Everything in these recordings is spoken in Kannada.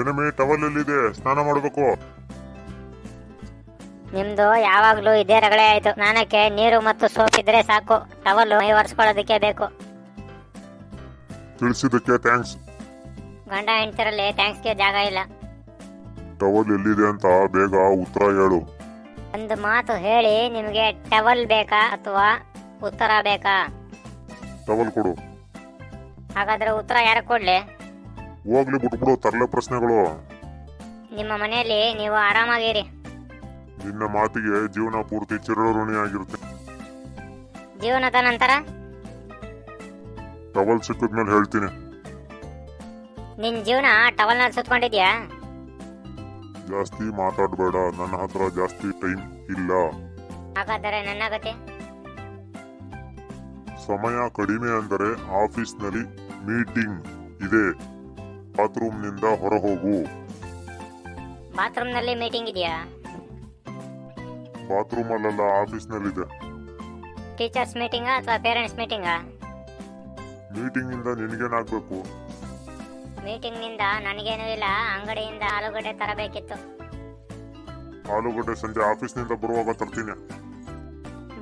ಏನಮ್ಮೆ ಟವಲ್ ಎಲ್ಲಿದೆ? ಸ್ನಾನ ಮಾಡಬೇಕು. ನಿಮ್ದು ಯಾವಾಗ್ಲೂ ಇದೇ ರಗಳೆ ಆಯ್ತು. ಸ್ನಾನಕ್ಕೆ ನೀರು ಮತ್ತು ಸೋಪ್ ಇದ್ರೆ ಸಾಕು, ಟವಲ್ ಮೈ ಒರೆಸ್ಕೊಳ್ಳೋದಕ್ಕೆ ಬೇಕು. ತಿಳಿಸಿದ್ದಕ್ಕೆ ಥ್ಯಾಂಕ್ಸ್. ಗಂಡ ಹೆಂಡ್ತಿರಲ್ಲಿ ಥ್ಯಾಂಕ್ಸ್ಗೆ ಜಾಗ ಇಲ್ಲ. ಟವಲ್ ಎಲ್ಲಿದೆ ಅಂತ ಬೇಗ ಉತ್ತರ ಹೇಳು. ಒಂದು ಮಾತು ಹೇಳಿ, ನಿಮಗೆ ಟವಲ್ ಬೇಕಾ ಅಥವಾ ಉತ್ತರ ಬೇಕಾ? ಟವಲ್ ಕೊಡು. ಹಾಗಾದ್ರೆ ಉತ್ತರ ಯಾರು ಕೊಡ್ಲಿ? ಹೋಗ್ಲಿ ಬಿಟ್ಬಿಡು ತರಲೆ ಪ್ರಶ್ನೆಗಳು. ನಿಮ್ಮ ಮನೆಯಲ್ಲಿ ನೀವು ಆರಾಮಾಗಿರಿ. ನಿನ್ನ ಮಾತಿಗೆ ಜೀವನ ಪೂರ್ತಿ ಚಿರಋಣಿ ಆಗಿರುತ್ತೆ. ಜೀವನದ ನಂತರ ಟವಲ್ ಸಿಕ್ಕಿದ್ಮೇಲೆ ಹೇಳ್ತೀನಿ. ನಿನ್ ಜೀವನ ಟವಲ್ನಲ್ಲಿ ಸುತ್ಕೊಂಡಿದ್ಯಾ? ಜಾಸ್ತಿ ಮಾತಾಡಬೇಡ, ನನ್ನ ಹತ್ರ ಜಾಸ್ತಿ ಟೈಮ್ ಇಲ್ಲ. ಹಾಗಾದರೆ ನನ್ನ ಗತಿ? ಸಮಯ ಕಡಿಮೆ ಅಂದರೆ ಆಫೀಸ್ನಲ್ಲಿ ಮೀಟಿಂಗ್ ಇದೆ, ಬಾತ್ರೂಮ್ನಿಂದ ಹೊರಹೋಗು. ಬಾತ್ರೂಮ್ನಲ್ಲಿ ಮೀಟಿಂಗ್ ಇದೆಯಾ? ಬಾತ್ರೂಮ್ ಅಲ್ಲಲ್ಲ, ಆಫೀಸ್ನಲ್ಲಿದೆ. ಟೀಚರ್ಸ್ ಮೀಟಿಂಗಾ ಅಥವಾ ಪೇರೆಂಟ್ಸ್ ಮೀಟಿಂಗಾ? ಮೀಟಿಂಗ್ ಇಂದ ನಿನಗೇನಾಗ್ಬೇಕು? ಮೀಟಿಂಗ್ ನಿಂದ ನನಗೇನೂ ಇಲ್ಲ, ಅಂಗಡಿಯಿಂದ ಆಲೂಗಡ್ಡೆ ತರಬೇಕಿತ್ತು. ಆಲೂಗಡ್ಡೆ ಸಂಜೆ ಆಫೀಸ್ನಿಂದ ಬರುವಾಗ ತರ್ತೀನಿ.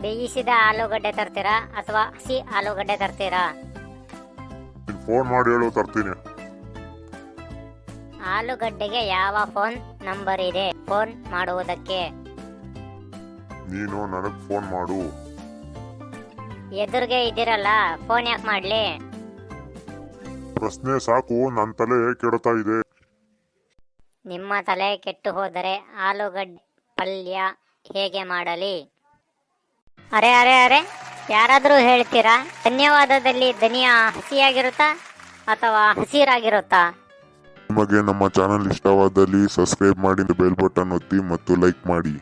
ಬೇಯಿಸಿದ ಆಲೂಗಡ್ಡೆ ತರ್ತೀರಾ ಅಥವಾ ಹಸಿ ಆಲೂಗಡ್ಡೆ ತರ್ತೀರಾ? ನೀನ್ ಫೋನ್ ಮಾಡಿ ಹೇಳು, ತರ್ತೀನಿ. ಆಲೂಗಡ್ಡೆಗೆ ಯಾವ ಫೋನ್ ನಂಬರ್ ಇದೆ ಫೋನ್ ಮಾಡುವುದಕ್ಕೆ? ನೀನು ನನಗ್ ಫೋನ್ ಮಾಡು. ಎದುರಿಗೆ ಇದ್ದೀರಲ್ಲ, ಫೋನ್ ಯಾಕೆ ಮಾಡ್ಲಿ? ಪ್ರಶ್ನೆ ಸಾಕು, ನನ್ನ ತಲೆ ಕೆಡ್ತಾ ಇದೆ. ನಿಮ್ಮ ತಲೆ ಕೆಟ್ಟು ಹೋದರೆ ಆಲೂಗಡ್ಡೆ ಪಲ್ಯ ಹೇಗೆ ಮಾಡಲಿ? ಅರೆ ಅರೆ ಅರೆ, ಯಾರಾದರೂ ಹೇಳ್ತೀರಾ? ಧನ್ಯವಾದದಲ್ಲಿ ಧನಿಯಾ ಹಸಿಯಾಗಿರುತ್ತಾ ಅಥವಾ ಹಸಿರಾಗಿರುತ್ತಾ? ನಿಮಗೆ ನಮ್ಮ ಚಾನಲ್ ಇಷ್ಟವಾದಲ್ಲಿ ಸಬ್ಸ್ಕ್ರೈಬ್ ಮಾಡಿ, ಬೆಲ್ ಬಟನ್ ಒತ್ತಿ ಮತ್ತು ಲೈಕ್ ಮಾಡಿ.